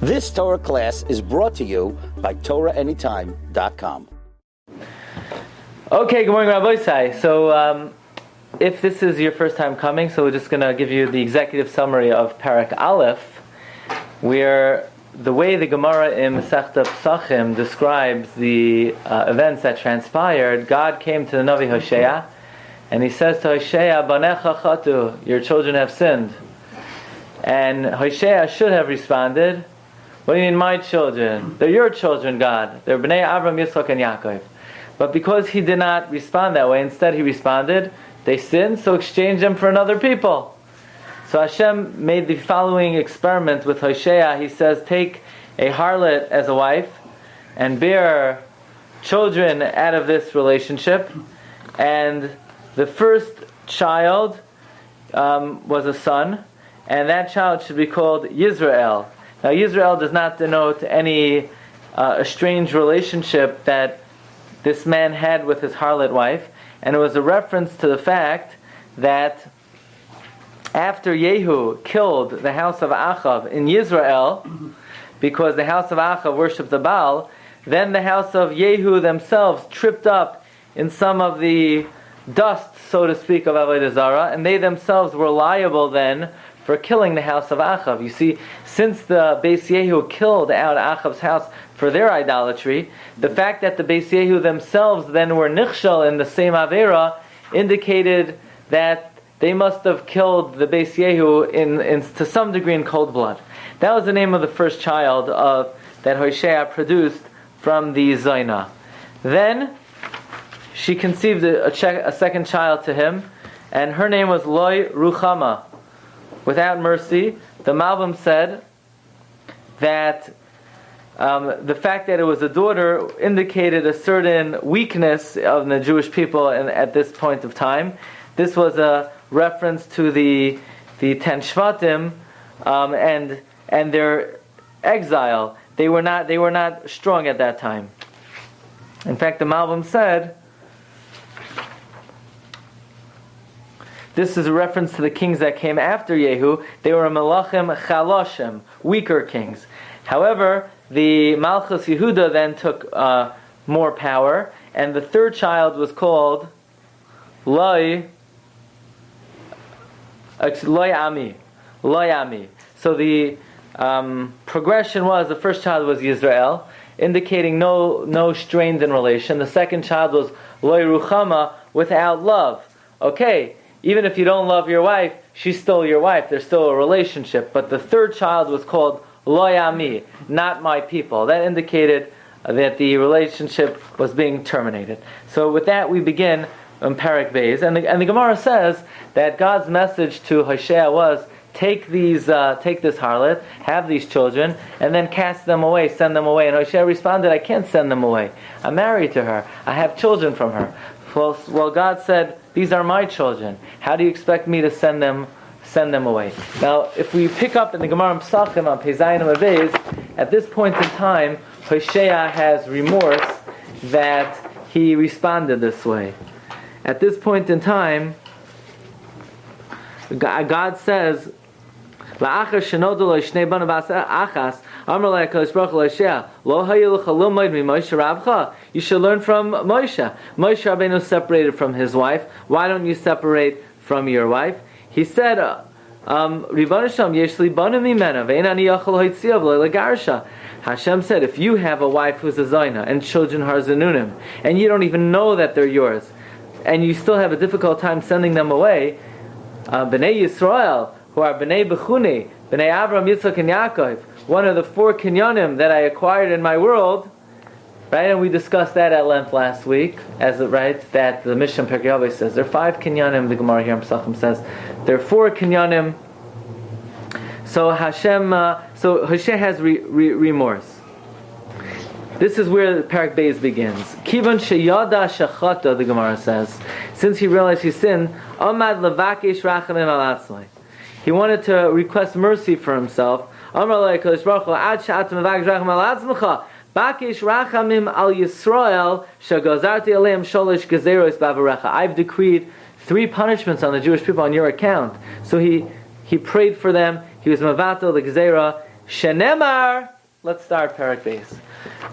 This Torah class is brought to you by TorahAnytime.com. Okay, good morning, Rabbi. So, if this is your first time coming, so we're just going to give you the executive summary of Parak Aleph, where the way the Gemara in Masechta Pesachim describes the events that transpired. God came to the Navi Hoshea, and he says to Hoshea, "Banecha chatu, your children have sinned." And Hoshea should have responded, "What do you mean, my children? They're your children, God. They're Bnei Avram, Yitzchak, and Yaakov." But because he did not respond that way, instead he responded, "They sinned, so exchange them for another people." So Hashem made the following experiment with Hoshea. He says, take a harlot as a wife and bear children out of this relationship. And the first child was a son, and that child should be called Yisrael. Now, Yisrael does not denote any estranged relationship that this man had with his harlot wife, and it was a reference to the fact that after Yehu killed the house of Achav in Yisrael, because the house of Achav worshipped the Baal, then the house of Yehu themselves tripped up in some of the dust, so to speak, of Avodah Zarah, and they themselves were liable then for killing the house of Achav. You see, since the Beis Yehu killed out Achav's house for their idolatry, the fact that the Beis Yehu themselves then were nichshal in the same Avera indicated that they must have killed the Beis Yehu in to some degree in cold blood. That was the name of the first child that Hoshea produced from the Zaina. Then she conceived a second child to him, and her name was Loi Ruchama, without mercy. The Malbim said that the fact that it was a daughter indicated a certain weakness of the Jewish people at this point of time. This was a reference to the 10 Shvatim and their exile. They were not strong at that time. In fact, the Malbim said this is a reference to the kings that came after Yehu. They were Melachim Chaloshim, weaker kings. However, the Malchus Yehuda then took more power, and the third child was called Loi Ami. So the progression was, the first child was Yisrael, indicating no strains in relation. The second child was Loi Ruchama, without love. Okay, even if you don't love your wife, she's still your wife. There's still a relationship. But the third child was called Loi Ami, not my people. That indicated that the relationship was being terminated. So with that, we begin in Parak Beis, and the Gemara says that God's message to Hoshea was, take this harlot, have these children, and then cast them away, send them away. And Hoshea responded, I can't send them away. I'm married to her. I have children from her. Well, God said, these are my children. How do you expect me to send them away? Now, if we pick up in the Gemara Pesachim on Peizayin and Beis, at this point in time, Hoshea has remorse that he responded this way. At this point in time, God says, you should learn from Moshe. Moshe Rabbeinu separated from his wife. Why don't you separate from your wife? He said, Hashem said, if you have a wife who's a Zaina and children who are Zanunim, and you don't even know that they're yours, and you still have a difficult time sending them away, Bnei Yisrael, who are Bnei Bechuni, Bnei Avram, Yitzchak, and Yaakov, one of the 4 kinyanim that I acquired in my world, right? And we discussed that at length last week, that the Mishnah Pirkei Avos says there are 5 kinyanim. The Gemara here in Pesachim says there are 4 kinyanim. So Hoshea has remorse. This is where the Parak Beis begins. Kivan sheyada shachata, the Gemara says, since he realized he sinned, amad levakesh rachamim al atzmai. He wanted to request mercy for himself. Amar le'Kadosh Baruch Hu, ad she'atam mevakesh rachamim al atzmacha, bakesh rachamim al Yisrael shagazarti aleim sholish gezeros bavarecha. I've decreed 3 punishments on the Jewish people on your account. So he prayed for them. He was mavato the gezerah Shenemar. Let's start Parak Beis.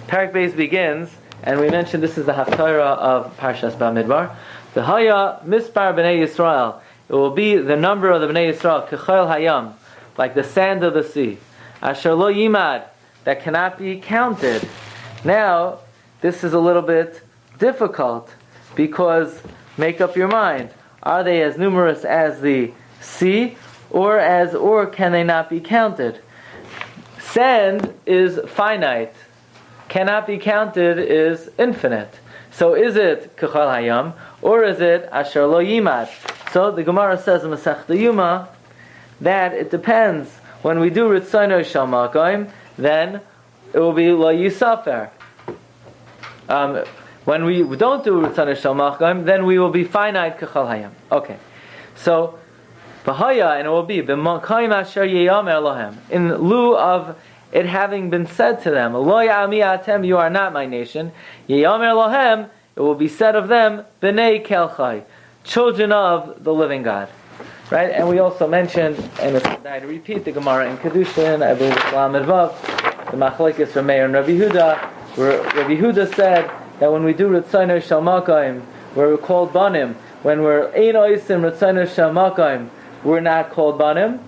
Parak Beis begins, and we mentioned this is the Haftarah of Parshas Bamidbar. The Haya Mispar Bnei Yisrael. It will be the number of the Bnei Yisrael, Kechol Hayam, like the sand of the sea. Asher lo yimad, that cannot be counted. Now, this is a little bit difficult, because make up your mind. Are they as numerous as the sea, or can they not be counted? Sand is finite. Cannot be counted is infinite. So is it Kechal Hayam, or is it Asher Lo Yimad? So the Gemara says in Masechta Yuma that it depends. When we do Ritzono Shel Makom, then it will be Lo Yisafer. When we don't do Ritzono Shel Makom, then we will be finite Kechal Hayam. Okay. So V'haya, and it will be B'makayim Asher Yeyamer Lohem, in lieu of it having been said to them, Lo Ya'ami Atem, you are not my nation. Yeyamer Lohem, it will be said of them, B'nei Kelchai, children of the living God. Right? And we also mentioned, and it's I to repeat the Gemara in Kedushin, I believe it's Lamed Vav, the Machlekes from Meir and Rabbi Huda, where Rabbi Huda said that when we do Ritzono Shel Makom, we're called Banim. When we're Ein Oisim Ritzono Shel Makom, we're not called Banim.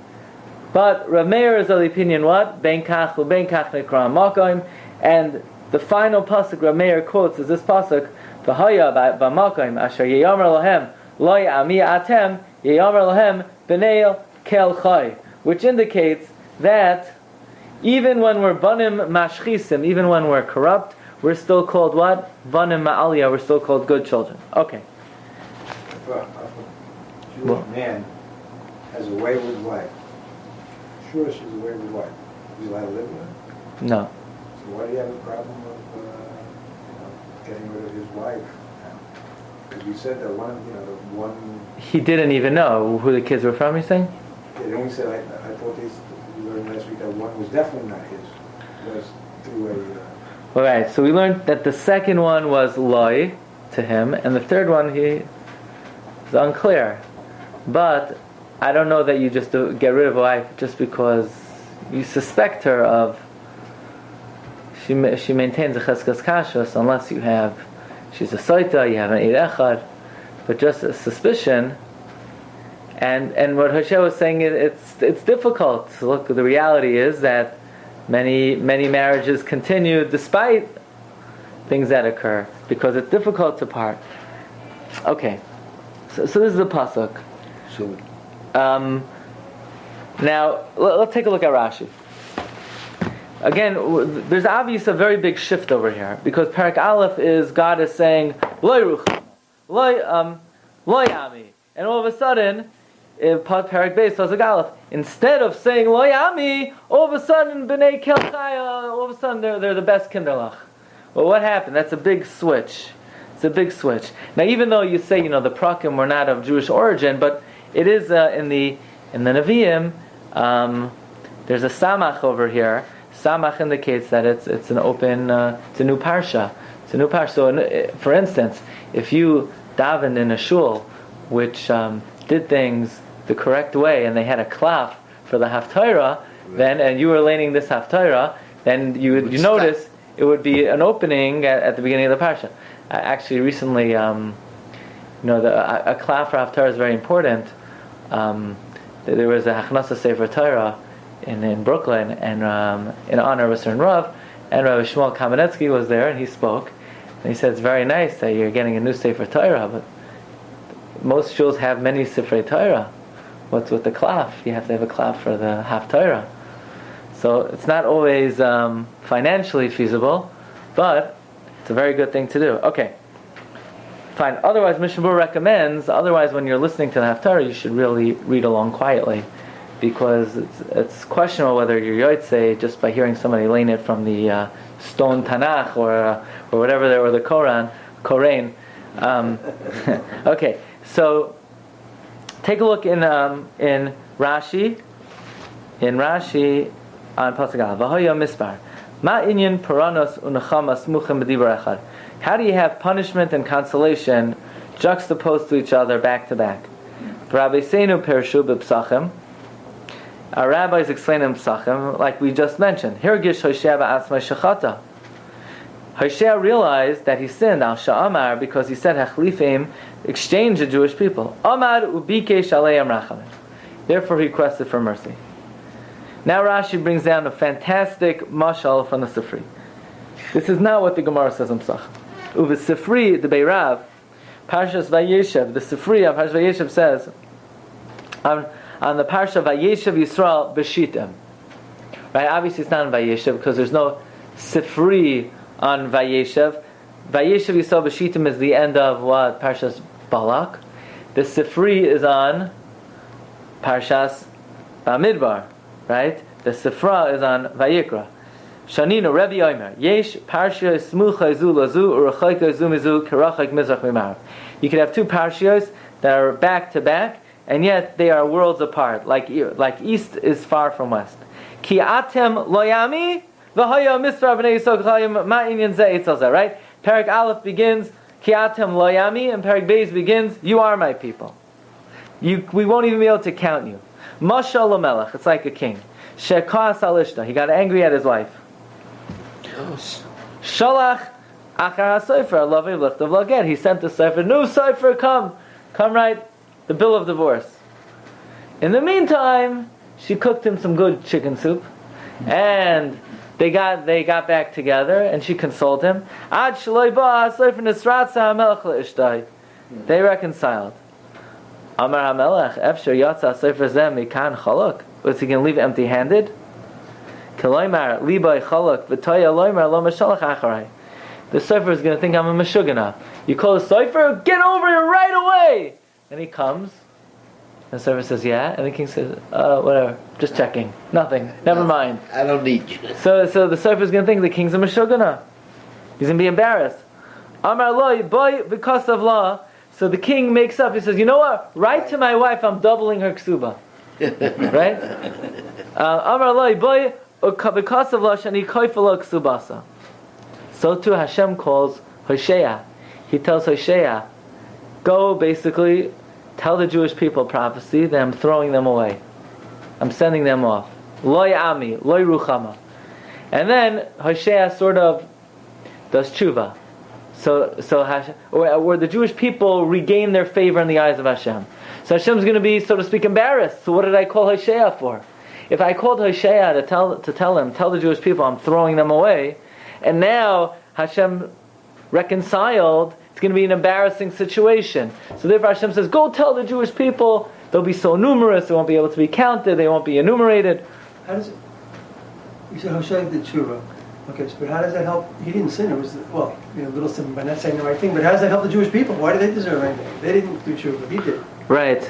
But Rav Meir is of the opinion what? Ben Kach U'Ben Kach Nekra Makom. And the final pasuk Rav Meir quotes is this pasuk, V'haya b'makom asher yeyamer lohem lo ya'ami atem yeyamer lohem b'nei kel chai, which indicates that even when we're banim mashchisim, even when we're corrupt, we're still called what? Banim ma'aliyah, we're still called good children. Okay. If a Jewish man has a wayward wife, sure she's a wayward wife, is he allowed to live with her? No. So why do you have a problem of getting rid of his wife? Because we said that one. He didn't even know who the kids were from, you saying? They only said, I thought we learned last week that one was definitely not his. It was through a... Alright, so we learned that the second one was loy to him, and the third one is unclear. But I don't know that you just get rid of a wife just because you suspect her of... She maintains a cheskas kashrus unless she's a soita, you have an eid echad, but just a suspicion. And what Hoshea was saying is it's difficult. Look, the reality is that many marriages continue despite things that occur because it's difficult to part. Okay, so this is the pasuk. So, now let's take a look at Rashi. Again, there's obviously a very big shift over here because Parak Aleph is God is saying Loi Rucham, Loi Ami, and all of a sudden, Parak Beis was a Aleph. Instead of saying Loi Ami, all of a sudden Bnei Kelchaya, all of a sudden they're the best kinderlach. Well, what happened? That's a big switch. It's a big switch. Now, even though you say the Prakim were not of Jewish origin, but it is in the Nevi'im. There's a Samach over here. Samach indicates that it's an open, it's a new parsha. It's a new parsha. So, for instance, if you davened in a shul which did things the correct way, and they had a klaf for the haftarah, then and you were learning this haftarah, then you notice it would be an opening at the beginning of the parsha. Actually, recently, a klaf for haftarah is very important. There was a Hachnasa Sefer Torah in Brooklyn, and in honor of a certain Rav, and Rabbi Shmuel Kamenetsky was there, and he spoke, and he said, it's very nice that you're getting a new Sefer Torah, but most shuls have many Sefer Torah. What's with the klaf? You have to have a klaf for the Haftarah. So it's not always financially feasible, but it's a very good thing to do. Okay, fine. Otherwise, Mishnah Berurah recommends, when you're listening to the Haftarah, you should really read along quietly, because it's questionable whether you're yotzei just by hearing somebody lean it from the stone Tanakh or whatever or the Koran. Okay, so take a look in Rashi. In Rashi on Pasuk Aleph, V'hoya mispar ma inyan paranos u'nechamas muchem b'dibar echad. How do you have punishment and consolation juxtaposed to each other back to back? Rabbi Seinu pershu b'psachim. Our rabbis explain in Psachim, like we just mentioned. Hirgish Hoshea ba'atzmai shechata. Hoshea realized that he sinned al sha'amar because he said hachlifim, exchange the Jewish people. Amar ubikesh aleim rachamim. Therefore he requested for mercy. Now Rashi brings down a fantastic mashal from the Sifri. This is not what the Gemara says in Psachim. Uve Sifri the Beirav, Parshas Vayeshev, the Sifri of Parshas Vayeshev says on the Parsha Vayeshev Yisrael Beshitim. Right? Obviously it's not in Vayeshev because there's no Sifri on Vayeshev. Vayeshev Yisrael Beshitim is the end of what? Parshas Balak. The Sifri is on Parshas Bamidbar. Right? The Sifra is on Vayikra. Shanina Rebbe Yomer Yesh Parsha Smucha Zu Lazu Urachayka Zu Mizu Kerachak Mizrach Mimarav. You could have two parshios that are back to back, and yet they are worlds apart. Like east is far from west. Ki atem loyami v'haya misra b'nei Yisrael chayim ma'inyan ze etzel. Right? Perek Aleph begins Ki atem loyami, and Perek Beis begins You are my people. We won't even be able to count you. Mashal Lamelech. It's like a king. Shekas alishta. He got angry at his wife. Shalach achar ha-sofer alavi lichtav laget. He sent the sofer. No sofer, come right. The bill of divorce. In the meantime, she cooked him some good chicken soup, and they got back together, and she consoled him. Ad shaloi ba ha-sofer nisratza ha-melech le'ishtay. They reconciled. Amar HaMelech, Efshar Yatza Sefer Zeh Mikan Chaluk. Was he going to leave empty-handed? Koloimar Libay Chaluk V'Toya Loimar Lo Meshalach Acharai. The Sefer is going to think I'm a Meshugana. You call the Sefer, get over here right away! And he comes, and the Sefer says, yeah, and the king says, whatever, just checking, nothing, never mind. I don't need you. So the Sefer is going to think the king's a Meshugana. He's going to be embarrassed. Amar Loi Boy because of law. So the king makes up. He says, "You know what? Write to my wife. I'm doubling her ksuba." Right? Amar Loi boy because of lashani koifelo ksubasa. So too Hashem calls Hoshea. He tells Hoshea, "Go, basically, tell the Jewish people prophecy that I'm throwing them away. I'm sending them off. Loi ami, loi ruchama." And then Hoshea sort of does tshuva. So Hashem, where the Jewish people regain their favor in the eyes of Hashem. So Hashem's going to be, so to speak, embarrassed. So what did I call Hoshea for? If I called Hoshea to tell the Jewish people I'm throwing them away, and now Hashem reconciled, it's going to be an embarrassing situation. So therefore Hashem says, go tell the Jewish people, they'll be so numerous, they won't be able to be counted, they won't be enumerated. How does it? You said Hoshea did tshuva. Okay, but how does that help? He didn't sin. It was, well, a little sin by not saying the right thing. But how does that help the Jewish people? Why do they deserve anything? They didn't do tshuva. He did. Right.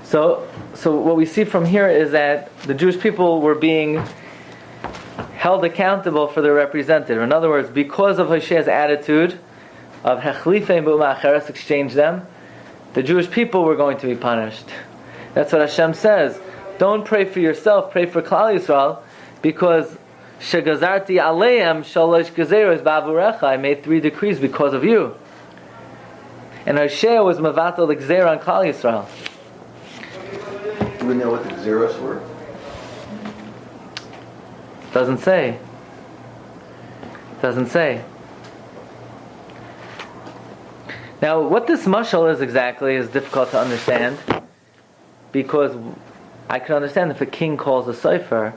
So what we see from here is that the Jewish people were being held accountable for their representative. In other words, because of Hoshea's attitude of hechlifein b'u'ma'acheres, exchange them, the Jewish people were going to be punished. That's what Hashem says. Don't pray for yourself, pray for Klal Yisrael, because Shegazarti aleim shalosh gezeros ba'avurecha. I made 3 decrees because of you. And Hoshea was mavatal l'gzera on Klal Yisrael. Do we know what the gezeros were? Doesn't say. Now, what this mashal is exactly is difficult to understand, because I can understand if a king calls a sofer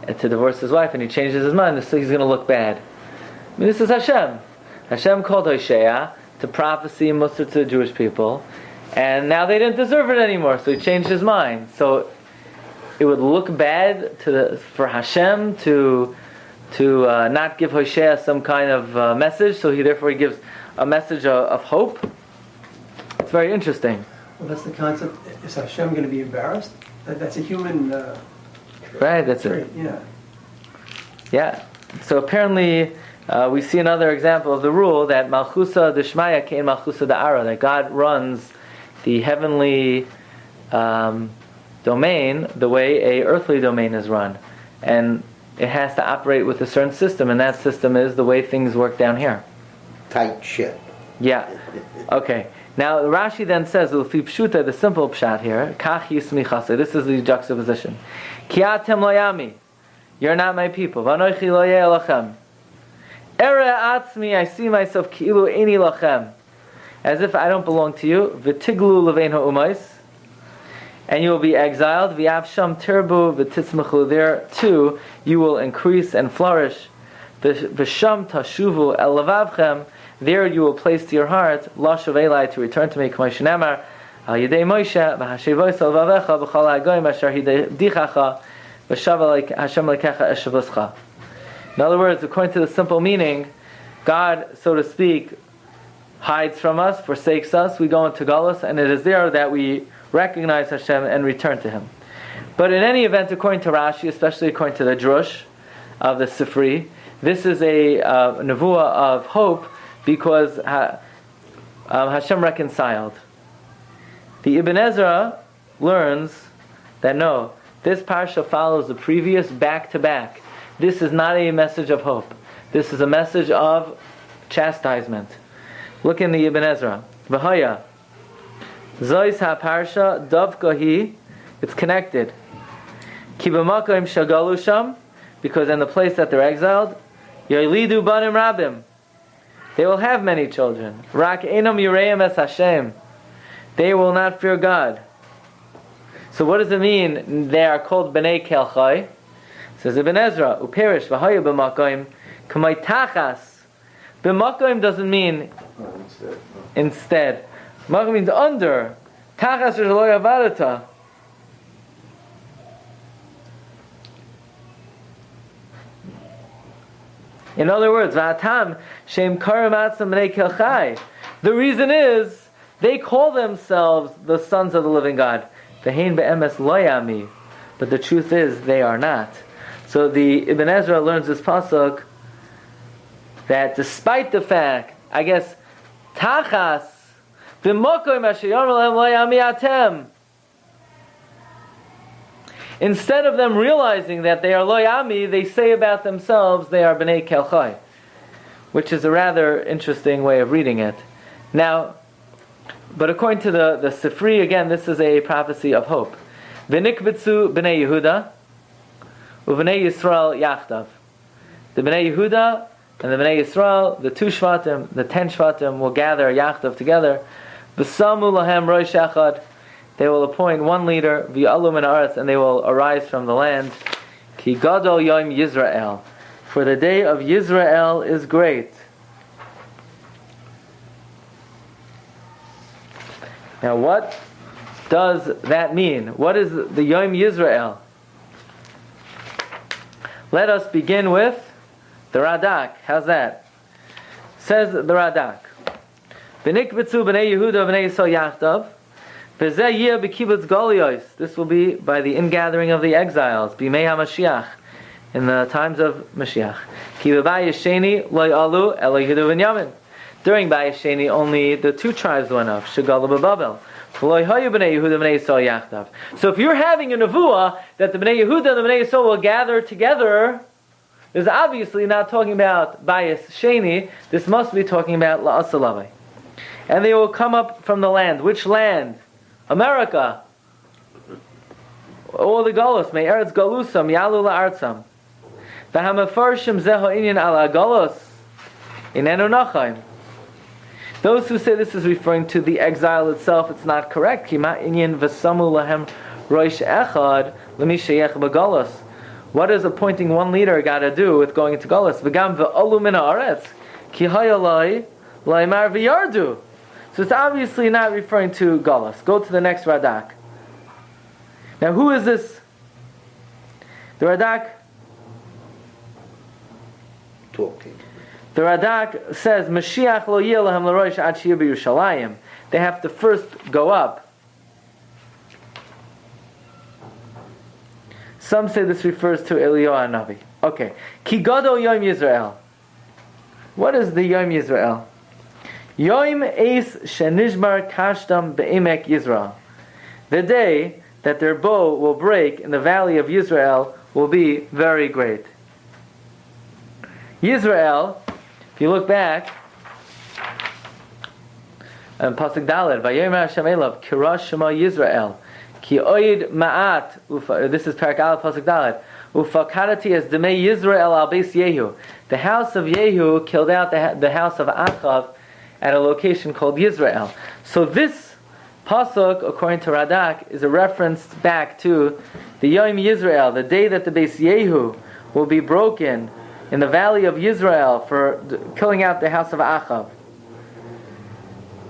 to divorce his wife and he changes his mind, so he's going to look bad. I mean, this is Hashem. Hashem called Hoshea to prophecy and muster to the Jewish people, and now they didn't deserve it anymore, so he changed his mind. So it would look bad for Hashem to not give Hoshea some kind of message, so he gives a message of hope. It's very interesting. Well, that's the concept. Is Hashem going to be embarrassed? That's a human... Right, that's trait, it. Yeah. Yeah. So apparently, we see another example of the rule that Malchusa Deshmaya Kein Malchusa Da'ara, that God runs the heavenly domain the way a earthly domain is run. And it has to operate with a certain system, and that system is the way things work down here. Tight ship. Yeah. Okay. Now Rashi then says, "L'fi pshuta," the simple pshat here, "Kach yismichase." This is the juxtaposition. Ki atem lo yami, you're not my people. V'anochi lo yeh lachem. Ere atzmi, I see myself ki'ilu eini lachem, as if I don't belong to you. V'tiglu levein ha'umais, and you will be exiled. V'yav sham tirbu v'titzmechu, there too you will increase and flourish. V'sham tashuvu el levavchem, there you will place to your heart, lashav elai, to return to me, k'may shenemar, al yedei Moshe, v'hashevois el vavecha, v'chal ha'goyim asher hidichacha, v'shav Hashem lekecha eshavuscha. In other words, according to the simple meaning, God, so to speak, hides from us, forsakes us, we go into Galus, and it is there that we recognize Hashem and return to Him. But in any event, according to Rashi, especially according to the Drush of the Sifri, this is a nevuah of hope, because Hashem reconciled. The Ibn Ezra learns that no, this parsha follows the previous back to back. This is not a message of hope. This is a message of chastisement. Look in the Ibn Ezra. V'haya Zois ha-parsha davkahi, it's connected. Ki b'makom shagalu sham, because in the place that they're exiled, yolidu banim rabim, they will have many children. Rak enam yireim es Hashem, they will not fear God. So what does it mean? They are called bnei kelchai. Says Ibn Ezra, uperish v'haya b'makom k'may tachas. B'makom doesn't mean instead. Makom means under. Tachas lo yavadata. In other words, v'atam shem karam atzam bnei kelchai. The reason is they call themselves the sons of the living God. V'hein be'emes lo yami. But the truth is they are not. So the Ibn Ezra learns this pasuk that despite the fact, I guess, tachas b'mokom asher yomer lehem lo yami atem, instead of them realizing that they are lo yami, they say about themselves they are bnei kelchai, which is a rather interesting way of reading it. Now, but according to the Sifri, again, this is a prophecy of hope. V'nikbetzu bnei Yehuda u'bnei Yisrael yachdav. The bnei Yehuda and the bnei Yisrael, the 2 shvatim, the 10 shvatim, will gather yachdav together. V'samu lahem rosh echad, they will appoint one leader, v'yalu min haaretz, and they will arise from the land. Ki gadol yom Yisrael, for the day of Yisrael is great. Now what does that mean? What is the Yom Yisrael? Let us begin with the Radak. How's that? Says the Radak. V'nikbetzu b'nei Yehuda b'nei Yisrael yachdav, v'zeh yeh b'kibbutz galuyos. This will be by the ingathering of the exiles, b'mei HaMashiach, in the times of Mashiach. Ki b'bayis sheni lo yalu elo Yehuda v'Inyamin. During Bayis Sheni, only the 2 tribes went up, Shagalu b'Babel. So if you're having a nevuah that the Bnei Yehuda and the Bnei Yisrael will gather together, this is obviously not talking about Bayis Sheni. This must be talking about La'asalavai. And they will come up from the land. Which land? America. All the Golos. May Eretz Galusam, Yalu La'artzam. V'hamafarshim zeho inyan ala Golos. Inenu Nachaim. Those who say this is referring to the exile itself, it's not correct. Kima inyan v'samu lahem roish echad l'mi sheyech b'galus. What does appointing one leader got to do with going into galus? V'gam v'olu min haaretz ki hayalai laimar v'yardu. So it's obviously not referring to galus. Go to the next Radak. Now who is this? The Radak talking. The Radak says, Mashiach lo yeh lahem l'roish ad shiur b'Yerushalayim. They have to first go up. Some say this refers to Eliyahu Hanavi. Okay. Ki gadol Yom Yisrael. What is the Yom Yisrael? Yom eis shenishbar kashtam be'emek Yisrael. The day that their bow will break in the valley of Yisrael will be very great. Yisrael, if you look back, And Pasuk Daled, Vayomer Hashem Elav, Kirash Shema Yisrael, Ki Oid Ma'at, this is Parak Aleph, Pasuk Daled, Ufakarati as Demei Yisrael al Beis Yehu. The house of Yehu killed out the house of Achav at a location called Yisrael. So this Pasuk, according to Radak, is a reference back to the Yom Yisrael, the day that the Beis Yehu will be broken in the valley of Yisrael for killing out the house of Achav.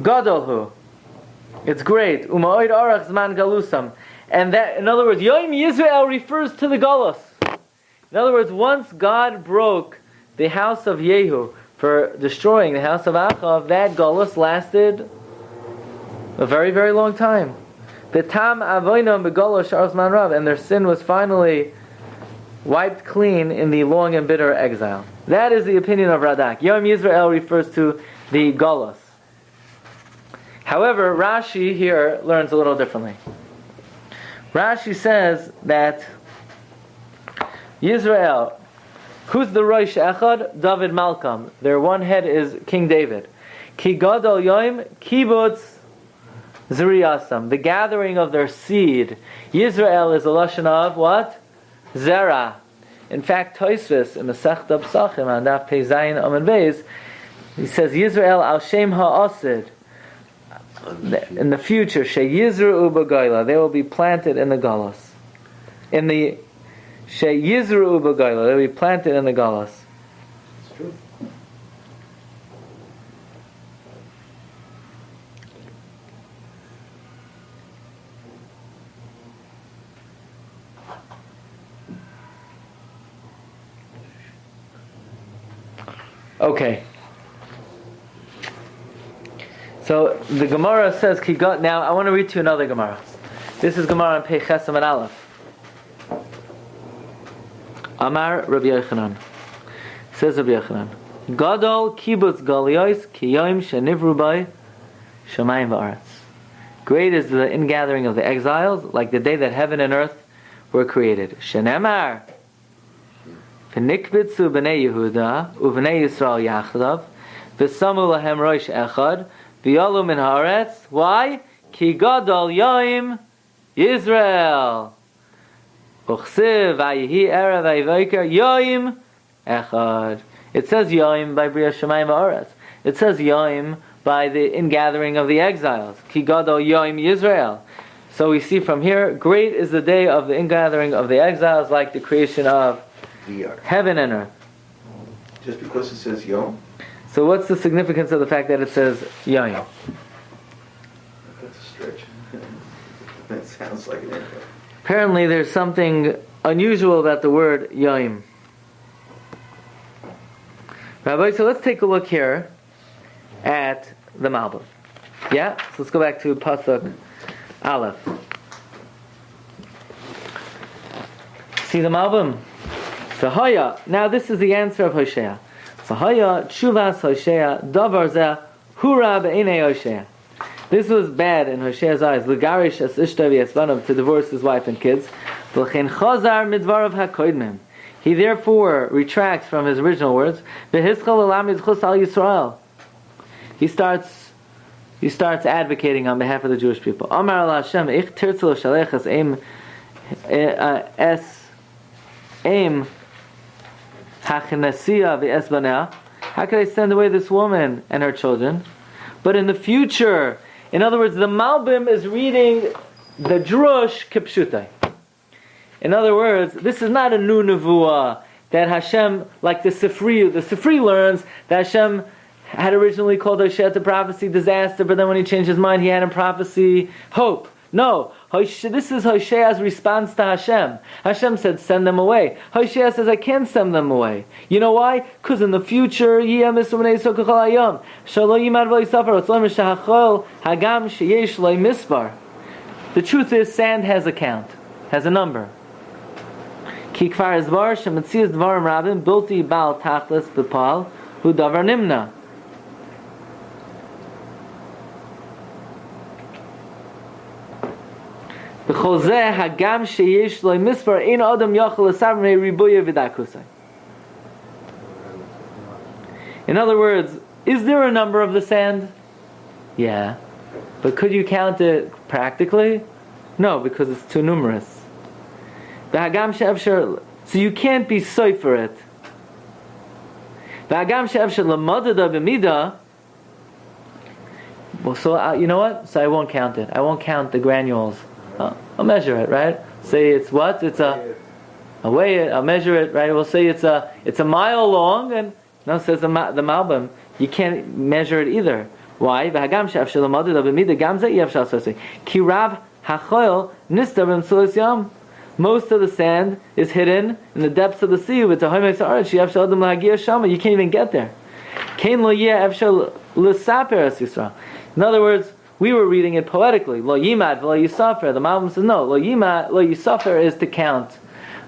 Gadolhu. It's great. U'ma'od arach zman galusam. And that, in other words, Yom Yisrael refers to the Galus. In other words, once God broke the house of Yehu for destroying the house of Achav, that Galus lasted a very, very long time. Betam avoinam begalosh arzman rav, and their sin was finally wiped clean in the long and bitter exile. That is the opinion of Radak. Yom Yisrael refers to the Galus. However, Rashi here learns a little differently. Rashi says that Yisrael, who's the Rosh Echad? David Malkam. Their one head is King David. Ki Gadol Yom Kibbutz Zuriyasam, the gathering of their seed. Yisrael is a lashon of what? Zera. In fact, Tosfos in the Masechta Psachim on Daf Pei Zayin Amud Beis, he says Yisrael al Shem Ha'asid. In the future, Sheyizru U'Bagayla, they will be planted in the Galus. In the Sheyizru U'Bagayla, they will be planted in the Galus. It's true. Okay. So the Gemara says, now I want to read to you another Gemara. This is Gemara on Pei Chesam and Aleph. Amar Rabbi Yochanan. Says Rabbi Yochanan, Gadol kibbutz galiyos ki yom shenivru bai shamayim va'aretz. Great is the ingathering of the exiles, like the day that heaven and earth were created. Shenemar v'nikbitzu b'nei Yehuda u'b'nei Yisrael yachdav v'samu lahem rosh echad v'yalu min haaretz. Why? Ki gadol yom Yisrael. Uchsiv v'yihi erev v'yivoker yom echad. It says yom by Bria Shemayim v'aretz. It says yom by the ingathering of the exiles. Ki gadol yom Yisrael. So we see from here, great is the day of the ingathering of the exiles, like the creation of heaven and earth. Just because it says yom? So what's the significance of the fact that it says yom? That's a stretch. That sounds like an info. Apparently there's something unusual about the word yom. Rabbi, so let's take a look here at the Malbim. Yeah? So let's go back to Pasuk Aleph. See the Malbim? Hoshea. Now this is the answer of Hoshea. Hoshea, Tshuvas Hoshea, Davar Zeh, Hura Be'enei Hoshea. This was bad in Hoshea's eyes. L'garish es ishta v'yesvanav, to divorce his wife and kids. V'lechen chazar midvarav hakoidmim. He therefore retracts from his original words. V'hischal elam yizchus al Yisrael. He starts advocating on behalf of the Jewish people. Amar al Hashem, ich tirtzel shalech es aim hachnesiya v'esbanea. How can I send away this woman and her children? But in the future, in other words, the Malbim is reading the Drush Kipshutai. In other words, this is not a new nevuah that Hashem, like the Sifri learns that Hashem had originally called Hoshea to prophecy disaster, but then when he changed his mind, he had in prophecy hope. No, this is Hoshea's response to Hashem. Hashem said, send them away. Hoshea says, I can't send them away. You know why? Because in the future, the truth is, sand has a count, has a number. In other words, is there a number of the sand? Yeah. But could you count it practically? No, because it's too numerous. So you can't be soy for it. Well, so you know what? So I won't count it. I won't count the granules. I'll measure it, right? Say it's what? I'll weigh it. I'll measure it, right? We'll say it's a mile long, and no, it says the Malbim. You can't measure it either. Why? Most of the sand is hidden in the depths of the sea. With the you can't even get there. In other words, we were reading it poetically. Lo yimad, lo yisafer. The Malbim says no. Lo yimad, lo yisafer is to count.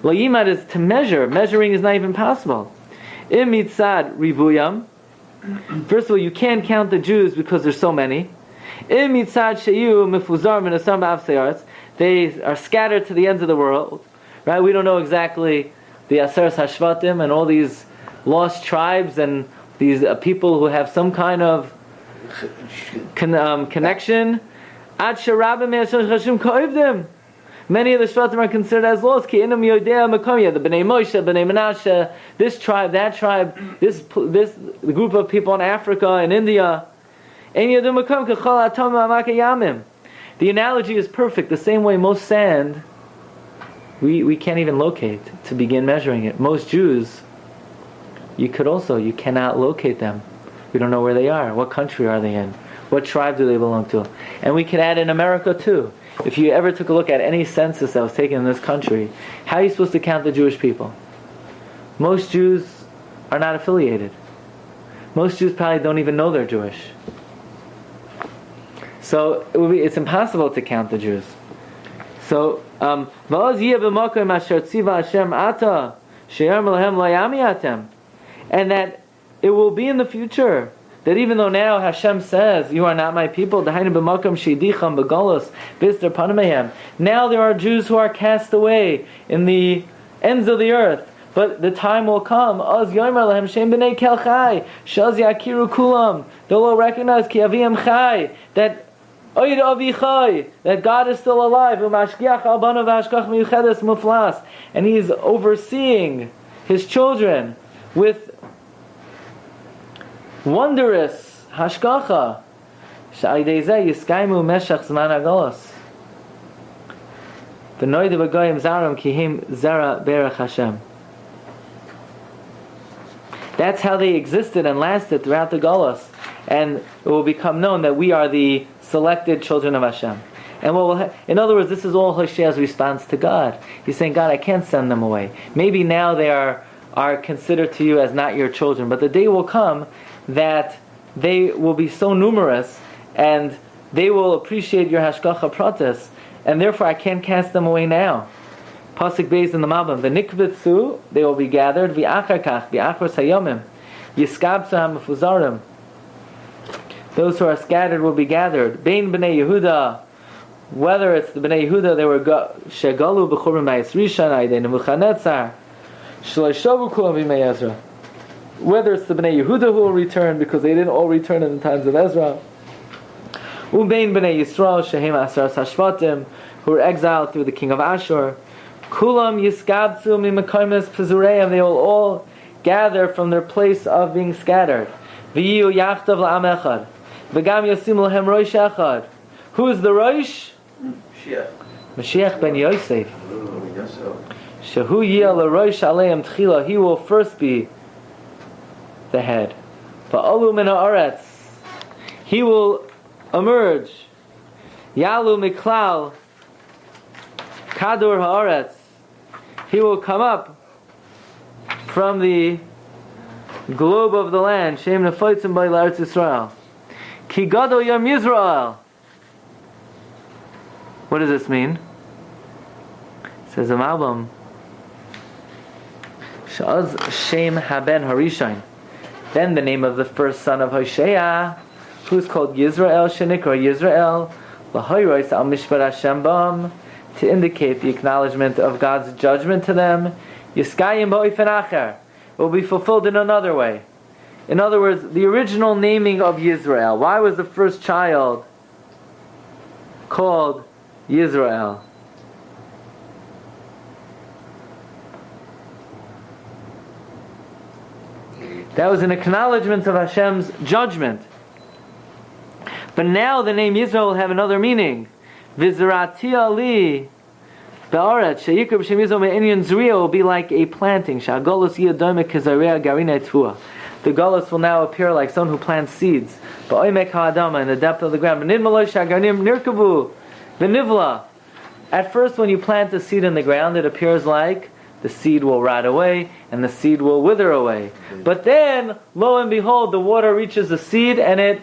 Lo yimad is to measure. Measuring is not even possible. Im mitzad ribuyam. First of all, you can't count the Jews because there's so many. Im mitzad sheyu mifuzar minasam ba'avsei. They are scattered to the ends of the world, right? We don't know exactly the Aseres Hashvatim and all these lost tribes and these people who have some kind of connection. Ad sherabim me'asher chashim ka'ivdim. Many of the Shvatim are considered as lost. Ki inam yodea makom, the Bnei Moshe, Bnei Menashe, this tribe, that tribe, this the group of people in Africa and India. Ein yodea makom kechol atom ma'amak yamim. The analogy is perfect. The same way most sand, we can't even locate to begin measuring it. Most Jews, you cannot locate them. We don't know where they are. What country are they in? What tribe do they belong to? And we can add in America too. If you ever took a look at any census that was taken in this country, how are you supposed to count the Jewish people? Most Jews are not affiliated. Most Jews probably don't even know they're Jewish. So it's impossible to count the Jews. So and that it will be in the future that even though now Hashem says, you are not my people, now there are Jews who are cast away in the ends of the earth. But the time will come, they'll all recognize that God is still alive, and He's overseeing His children with wondrous hashgacha. That's how they existed and lasted throughout the Golos, and it will become known that we are the selected children of Hashem. And in other words, this is all Hoshea's response to God. He's saying, God, I can't send them away. Maybe now they are considered to you as not your children, but the day will come that they will be so numerous and they will appreciate your hashgacha pratis, and therefore I can't cast them away now. Pasuk Beis in the Malbim, v'nikvetzu, they will be gathered, v'achar kach, v'achar sayomim, yiskabzu ha'mefuzarim. Those who are scattered will be gathered. Bein b'nei Yehuda, whether it's the b'nei Yehuda, they were shegalu b'churim ma'is rishon, aydei Nebuchadnezzar, shloishavu kulam b'mei Ezra. Whether it's the b'nei Yehuda who will return, because they didn't all return in the times of Ezra. Ubein b'nei Yisrael, shehem asaras hashvatim, who were exiled through the king of Ashur. Kulam yiskabzu mimakomes pezureim, they will all gather from their place of being scattered. V'yiyu yachtav la'am echad. V'gam yosim lahem roish echad. Who is the roish? Mashiach ben Yosef. Shehu yiyah l'roish aleim tchila. He will first be the head. Va'olu min ha'aretz. He will emerge. Yalu miklal kadur ha'aretz. He will come up from the globe of the land. Shem nefaitzim by l'Eretz Yisrael. Ki gadol yom Yisrael. What does this mean? It says in Malbim, Sha'az Shem haben Harishain. Then the name of the first son of Hoshea, who's called Yisrael, Shenikra Yisrael, L'hoyrois al Mishpat Hashem bam, to indicate the acknowledgement of God's judgment to them. Yiskayim ba'ofen acher, will be fulfilled in another way. In other words, the original naming of Yisrael. Why was the first child called Yisrael? That was an acknowledgement of Hashem's judgment. But now the name Yisrael will have another meaning. Vizrati Ali Ba'aret Sheyikra B'Shem Yisrael Me'inyan Zriya will be like a planting. Sha'agolus Yadome Kezareya Garina Tvua. The Golus will now appear like someone who plants seeds. Ba'oimek ha'adama, in the depth of the ground. V'nid maloi sha'garnim nirkavu v'nivla. At first, when you plant a seed in the ground, it appears like the seed will rot away and the seed will wither away. But then, lo and behold, the water reaches the seed and it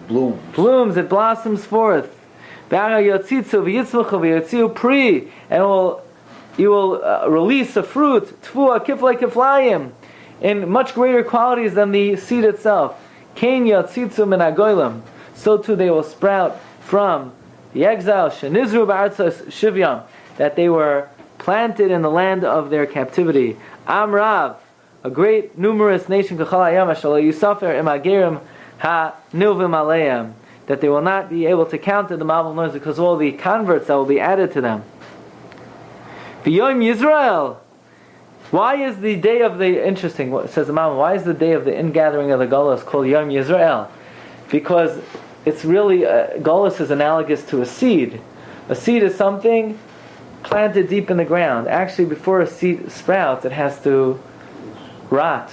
blooms, it blossoms forth. And you will release a fruit, tfua kiflei kiflayim, in much greater qualities than the seed itself. Ken yatzitzu min hagoyim. So too they will sprout from the exile, shenizru ba'artzos shivyam, that they were planted in the land of their captivity. Amrav, a great numerous nation, that they will not be able to count the Ma'av noise because of all the converts that will be added to them. V'yom Yisrael. Why is the day of the, interesting, what says the Ma'av, why is the day of the ingathering of the Golus called Yom Yisrael? Because it's really, Golus is analogous to a seed. A seed is something planted deep in the ground. Actually, before a seed sprouts, it has to rot.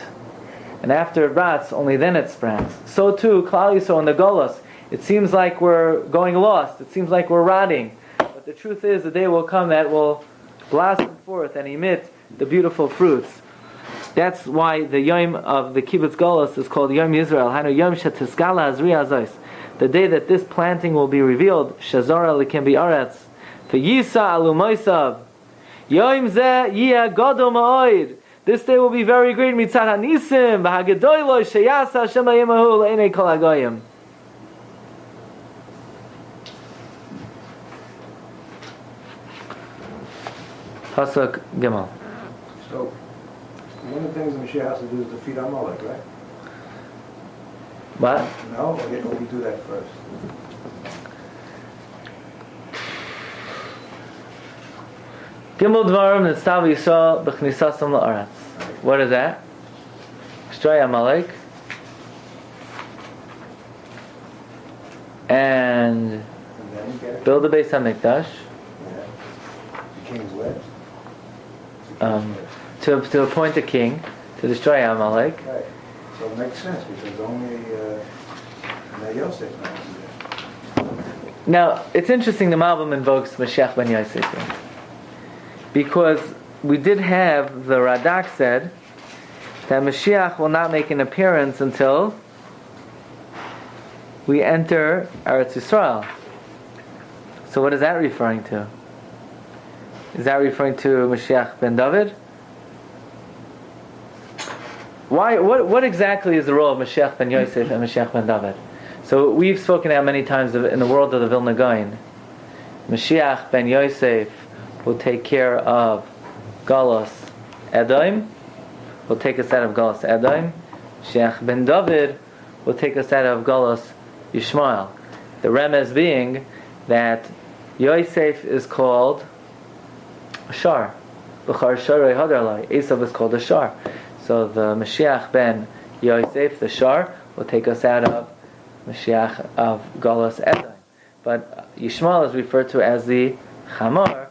And after it rots, only then it sprouts. So too, Klal Yisrael in the Golus, it seems like we're going lost. It seems like we're rotting. But the truth is, the day will come that will blossom forth and emit the beautiful fruits. That's why the Yom of the Kibbutz Golus is called Yom Yisrael. Hanu Yom Shetiskala Azriya Azos. The day that this planting will be revealed, Shazara Likim Bi'aretz. V'yisa alumoisav. Yom zeh yeh gadol ma'od. This day will be very great. Mitzad hanisim v'hagedoylo sheyasa Hashem la'imahu le'enei kol hagoyim. Pasuk Gimel. So, one of the things the Mashiach has to do is defeat Amalek, right? What? No? Or we do that first? Gimel Dvarim Nitztav Yisrael B'chnisasam La'aretz. What is that? Destroy Amalek. And then build a Beis HaMikdash. Yeah. The king's left. To appoint a king to destroy Amalek. Right. So it makes sense because only Yosef knows. Now, it's interesting the Malbim invokes Mashiach ben Yosef here. Because we did have, the Radak said, that Mashiach will not make an appearance until we enter Eretz Yisrael. So what is that referring to? Is that referring to Mashiach ben David? Why? What exactly is the role of Mashiach ben Yosef and Mashiach ben David? So we've spoken out many times in the world of the Vilna Gaon. Mashiach ben Yosef will take care of Galus Edom, will take us out of Galus Edom. Mashiach ben David will take us out of Galus Yishmael. The remez being that Yosef is called a Shar. B'char Sharei Hadarlai. Esav is called a Shar. So the Mashiach ben Yosef, the Shar, will take us out of Mashiach of Galus Edom. But Yishmael is referred to as the Chamar,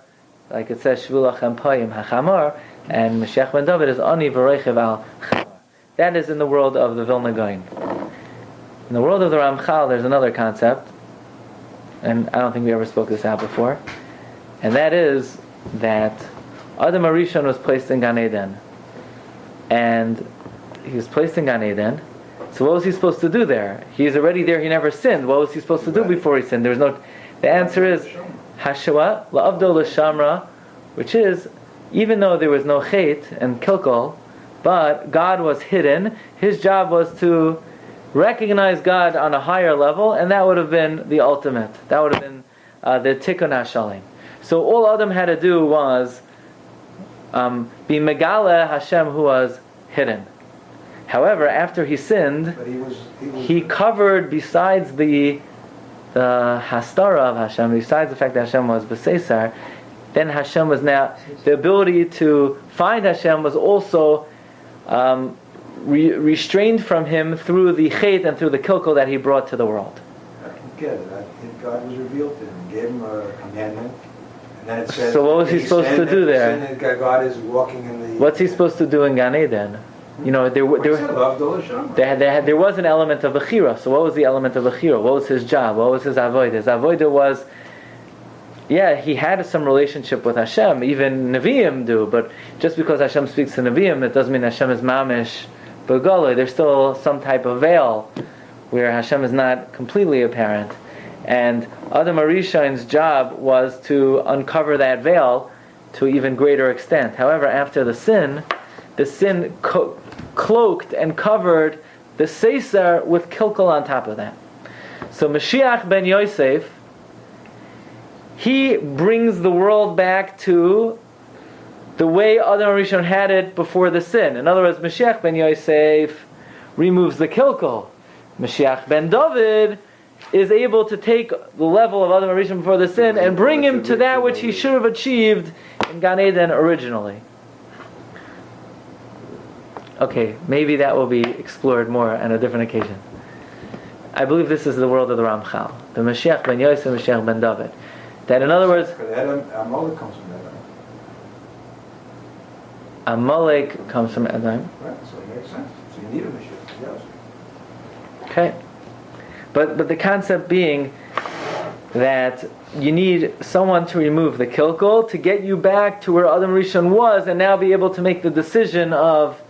like it says Shvu lachem payim hachamar, and Mashiach ben David is Ani v'roichev al Chamar. That is in the world of the Vilna Gaon. In the world of the Ramchal, there's another concept, and I don't think we ever spoke this out before, and that is that Adam Arishon was placed in Gan Eden, and he was placed in Gan Eden. So what was he supposed to do there? He's already there. He never sinned. What was he supposed to do before he sinned? There was no. The answer is Hashawa la'avdo l'shamra, which is, even though there was no chait and kilkol, but God was hidden. His job was to recognize God on a higher level, and that would have been the ultimate. That would have been the tikkun hashalim. So all Adam had to do was be megale Hashem, who was hidden. However, after he sinned, But he covered, besides the hastara of Hashem, besides the fact that Hashem was B'seisar, then Hashem was now, the ability to find Hashem was also restrained from him through the chet and through the kilkel that he brought to the world. I don't get it. God was revealed to him, gave him a commandment, and then it says. So what was he supposed to do there? God is walking in the. What's he supposed to do in Gan Eden? You know, there was an element of Bechira. So what was the element of Bechira? What was his job? What was his avodah? His avodah was, he had some relationship with Hashem. Even Nevi'im do, but just because Hashem speaks to Nevi'im, it doesn't mean Hashem is mamish b'goloi. There's still some type of veil where Hashem is not completely apparent. And Adam HaRishon's job was to uncover that veil to even greater extent. However, after the sin cloaked and covered the Seiser with Kilkel on top of that. So Mashiach ben Yosef, he brings the world back to the way Adam HaRishon had it before the sin. In other words, Mashiach ben Yosef removes the Kilkel. Mashiach ben David is able to take the level of Adam HaRishon before the sin and bring him to that which he should have achieved in Gan Eden originally. Okay, maybe that will be explored more on a different occasion. I believe this is the world of the Ramchal, the Mashiach ben Yosef and Mashiach ben David. That, in other words, Amalek comes from Edom. Amalek comes from Edom. Right, so it makes sense. So you need a Mashiach. Yes. Okay, but the concept being that you need someone to remove the kilkel to get you back to where Adam Rishon was, and now be able to make the decision of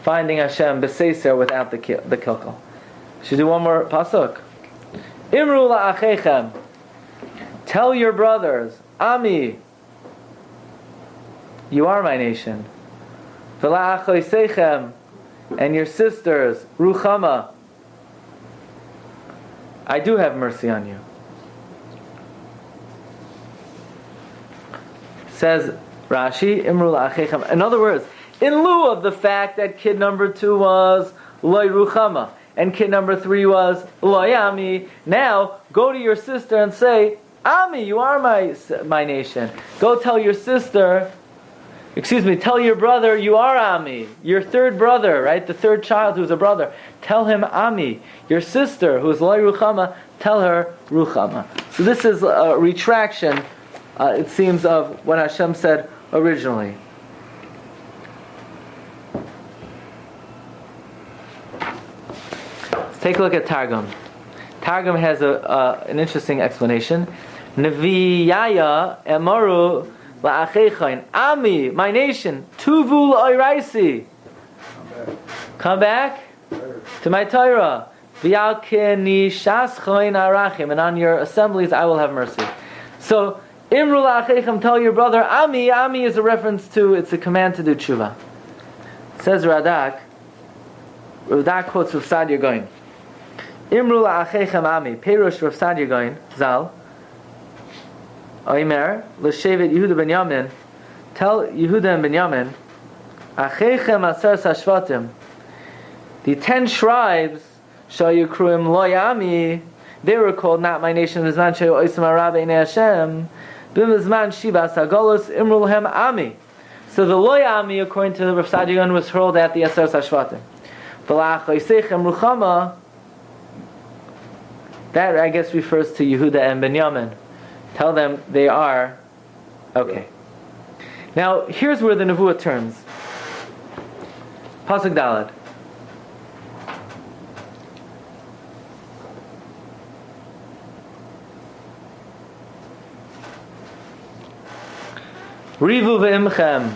finding Hashem b'seiser without the kilkel. Should do one more pasuk. Imru la'achechem. Tell your brothers, Ami, you are my nation. V'la'achoseichem, and your sisters, Ruchama, I do have mercy on you. Says Rashi, Imru la'achechem. In other words, in lieu of the fact that kid number 2 was Loi Ruchama and kid number 3 was Loi Ami, now go to your sister and say, Ami, you are my nation. Go tell your sister, tell your brother you are Ami, your third brother, right? The third child who's a brother. Tell him Ami. Your sister who's Loi Ruchama, tell her Ruchama. So this is a retraction, it seems, of what Hashem said originally. Let's take a look at Targum. Targum has an interesting explanation. Neviyaya emaru la'achechain. Ami, my nation, tuvu la'oiraisi. Come back to my Torah. V'yalkeni shaschoin arachim. And on your assemblies I will have mercy. So, imru la'achechem, tell your brother, Ami. Ami is a reference to, it's a command to do tshuva. Says Radak quotes Rav Sadia Goin. Imru la'achechem Ami. Perush Rav Sadia Goin, Zal. Oimer, l'shevet Yehuda ben Yamin, tell Yehuda and ben Yamin, achechem aser sashvatim, the 10 tribes, shayukruim loyami, they were called not my nation, b'zman shayu oisem arabe inei Hashem, b'zman shivas hagolus imru lehem ami. So the loyami, according to Rav Sadigan, was hurled at the aser sashvatim. V'lach oisechem ruchama, that I guess refers to Yehuda and ben Yamin. Tell them they are okay. Now here's where the nevuah turns. Pasuk Daled. Rivu ve'imchem.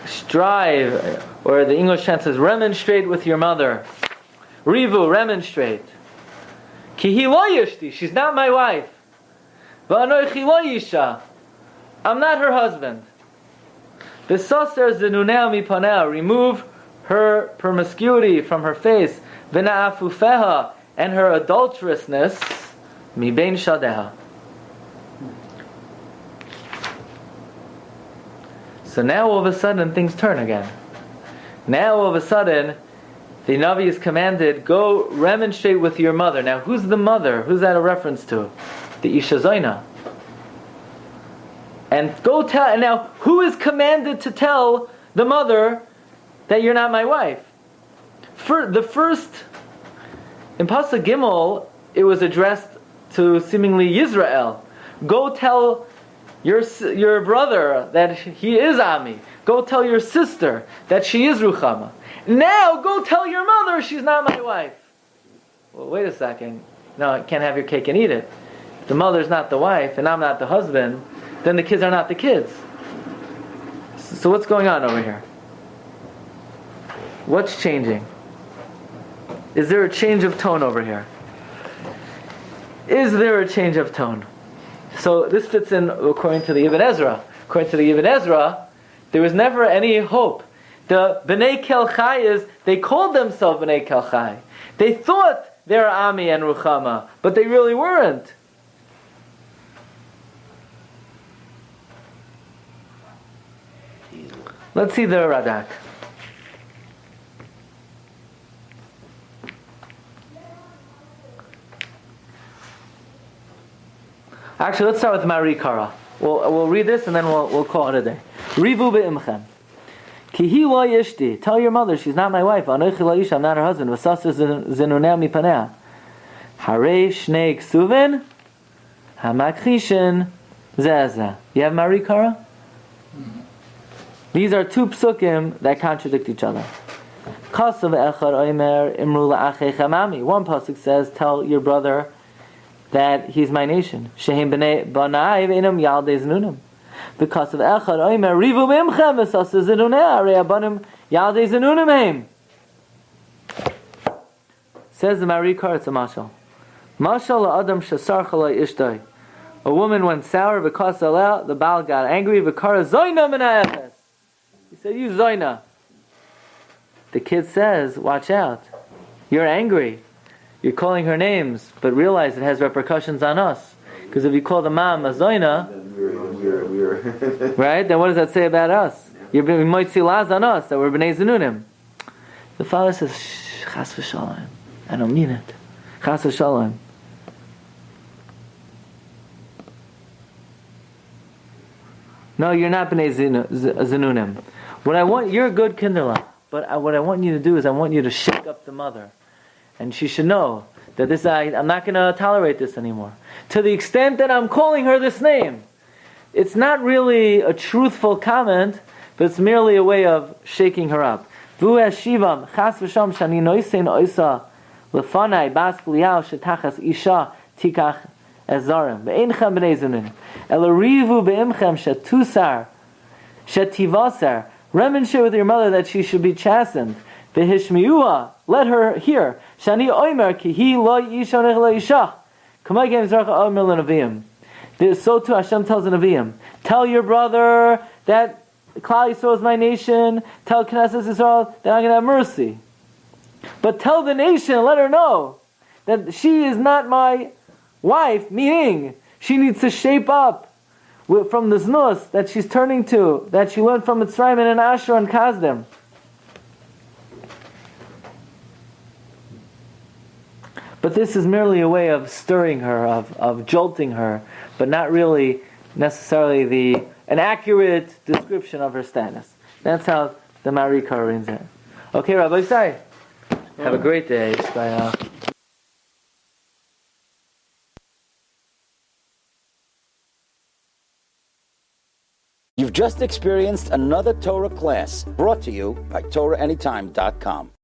Strive, or the English chant says, remonstrate with your mother. Rivu, remonstrate. Ki hi lo yishti, she's not my wife. V'anoichi lo yisha, I'm not her husband. V'soser zenunea mipanea, remove her promiscuity from her face. V'na'afufeha, and her adulterousness, mi bein shadeha. So now all of a sudden things turn again. Now all of a sudden the Navi is commanded, go remonstrate with your mother. Now who's the mother? Who's that a reference to? The Isha Zoina. And go tell, and now who is commanded to tell the mother that you're not my wife? For the first, in Pasuk Gimel, it was addressed to seemingly Yisrael. Go tell your brother that he is Ami. Go tell your sister that she is Ruchama. Now go tell your mother she's not my wife. Well, wait a second. No, I can't have your cake and eat it. If the mother's not the wife and I'm not the husband, then the kids are not the kids. So what's going on over here? What's changing? Is there a change of tone over here? Is there a change of tone? So this fits in according to the Ibn Ezra. According to the Ibn Ezra, there was never any hope. The Bnei Kelchai they called themselves Bnei Kelchai. They thought they were Ami and Ruchama, but they really weren't. Let's see the Radak. Actually, let's start with Mari Kara. We'll read this and then we'll call it a day. Rivu be'imchem. Ki hi lo yishti. Tell your mother she's not my wife. Anochi lo ish, I'm not her husband. V'sasa zinunea mipanea. Harei shnei ksuvin. Hamakchishin zezeh. You have Mari Kara? These are two psukim that contradict each other. Kasav echad oimer imru la'achei mami. One pasuk says, tell your brother that he's my nation. Shehim b'nai v'inam yaldei zenunam. Because of echad oimer rivu b'imchem v'sasa zenuneh arei abanim yaldei zenunam heim. Says the Marikar, it's a mashal. Mashal la'adam shesarcha la'ishtoi. A woman went sour because the Baal got angry. V'kara zoyna min ha'efes. He said, you zoyna. The kid says, watch out. You're angry. You're calling her names, but realize it has repercussions on us. Because if you call the mom a zoyna, we're right? Then what does that say about us? You're moitzi laz on us, that we're b'nei zenunim. The father says, chas v'shalom. I don't mean it. Chas v'shalom. No, you're not b'nei zenunim. What I want, you're a good kinderla, but what I want you to do is I want you to shake up the mother. And she should know that I'm not going to tolerate this anymore. To the extent that I'm calling her this name. It's not really a truthful comment, but it's merely a way of shaking her up. Vu shivam chas v'sham shani noisein oisa lefanai bas kliyav shetachas isha tikach ezarim ve'einchem b'nei zunin elarivu be'imchem shetusar shetivasar. Remonstrate with your mother that she should be chastened. V'hishmiua, let her hear. Shani oimer ki hi lo yisha nech lo yisha. Kamay gem zarcha omer l'naviyim. So too Hashem tells the Nevi'im, tell your brother that Klal Yisrael is my nation. Tell Knesset Yisrael that I'm going to have mercy. But tell the nation, let her know that she is not my wife, meaning she needs to shape up from the znus that she's turning to, that she learned from Mitzrayim and Asher and Kazdim. But this is merely a way of stirring her, of jolting her, but not really necessarily an accurate description of her status. That's how the Marikar reads it. Okay, Rabbi, sorry. Have a great day. Bye. You've just experienced another Torah class brought to you by TorahAnytime.com.